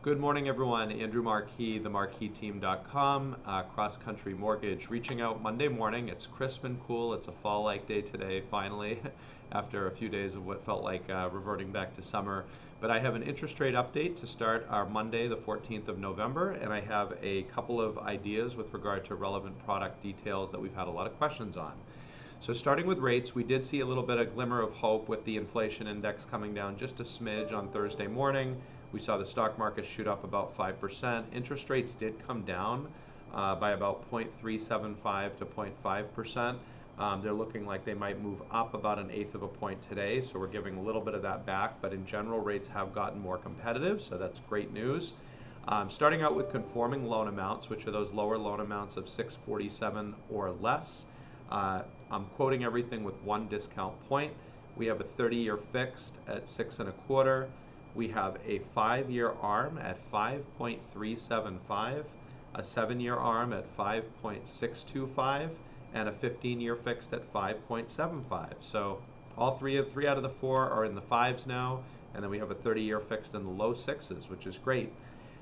Good morning, everyone. Andrew Marquis, themarquisteam.com, cross-country mortgage, reaching out Monday morning. It's crisp and cool. It's a fall-like day today, finally, after a few days of what felt like reverting back to summer. But I have an interest rate update to start our Monday, the 14th of November, and I have a couple of ideas with regard to relevant product details that we've had a lot of questions on. So starting with rates, we did see a little bit of glimmer of hope with the inflation index coming down just a smidge on Thursday morning. We saw the stock market shoot up about 5%. Interest rates did come down by about 0.375 to 0.5%. They're looking like they might move up about 1/8 of a point today, so we're giving a little bit of that back, but in general, rates have gotten more competitive, so that's great news. Starting out with conforming loan amounts, which are those lower loan amounts of 647 or less. I'm quoting everything with one discount point. We have a 30-year fixed at 6 1/4. We have a 5-year ARM at 5.375, a 7-year ARM at 5.625, and a 15-year fixed at 5.75. So all three out of the four are in the fives now, and then we have a 30-year fixed in the low sixes, which is great.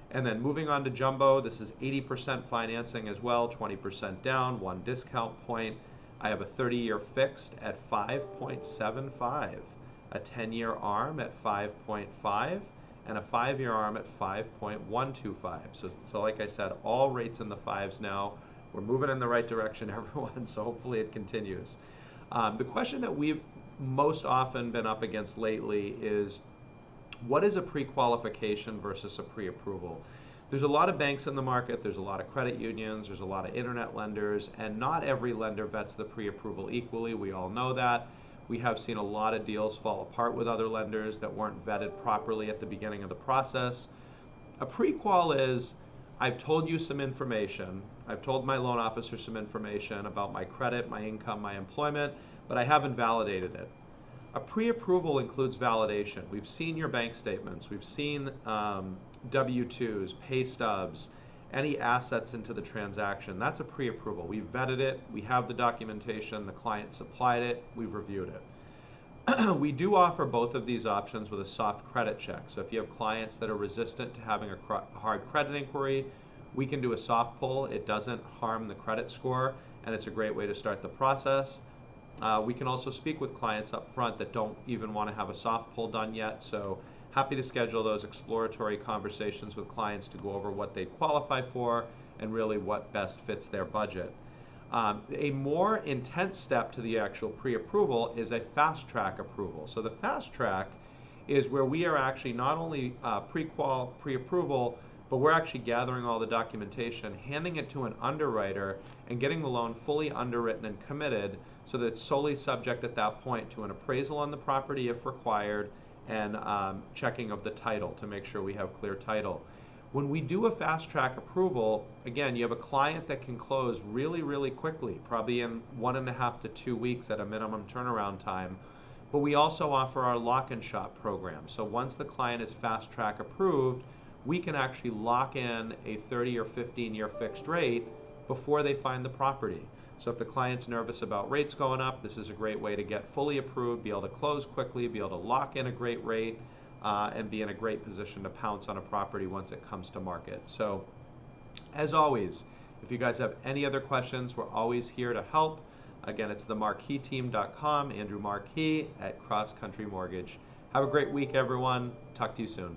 And then moving on to jumbo, this is 80% financing as well, 20% down, one discount point. I have a 30-year fixed at 5.75, a 10-year ARM at 5.5, and a 5-year ARM at 5.125. So like I said, all rates in the fives now. We're moving in the right direction, everyone, so hopefully it continues. The question that we've most often been up against lately is, what is a pre-qualification versus a pre-approval? There's a lot of banks in the market, there's a lot of credit unions, there's a lot of internet lenders, and not every lender vets the pre-approval equally. We all know that. We have seen a lot of deals fall apart with other lenders that weren't vetted properly at the beginning of the process. A pre-qual is, I've told you some information, I've told my loan officer some information about my credit, my income, my employment, but I haven't validated it. A pre-approval includes validation. We've seen your bank statements, we've seen W-2s, pay stubs, any assets into the transaction. That's a pre-approval. We've vetted it, we have the documentation, the client supplied it, we've reviewed it. We do offer both of these options with a soft credit check. So if you have clients that are resistant to having a hard credit inquiry, we can do a soft pull. It doesn't harm the credit score, and it's a great way to start the process. We can also speak with clients up front that don't even want to have a soft pull done yet, so happy to schedule those exploratory conversations with clients to go over what they qualify for and really what best fits their budget. A more intense step to the actual pre-approval is a fast track approval. So the fast track is where we are actually not only pre-approval, but we're actually gathering all the documentation, handing it to an underwriter, and getting the loan fully underwritten and committed so that it's solely subject at that point to an appraisal on the property if required, and checking of the title to make sure we have clear title. When we do a fast track approval, again, you have a client that can close really, really quickly, probably in 1.5 to 2 weeks at a minimum turnaround time. But we also offer our lock and shop program. So once the client is fast track approved, we can actually lock in a 30 or 15-year fixed rate before they find the property. So if the client's nervous about rates going up, this is a great way to get fully approved, be able to close quickly, be able to lock in a great rate, and be in a great position to pounce on a property once it comes to market. So as always, if you guys have any other questions, we're always here to help. Again, it's themarquisteam.com, Andrew Marquis at Cross Country Mortgage. Have a great week, everyone. Talk to you soon.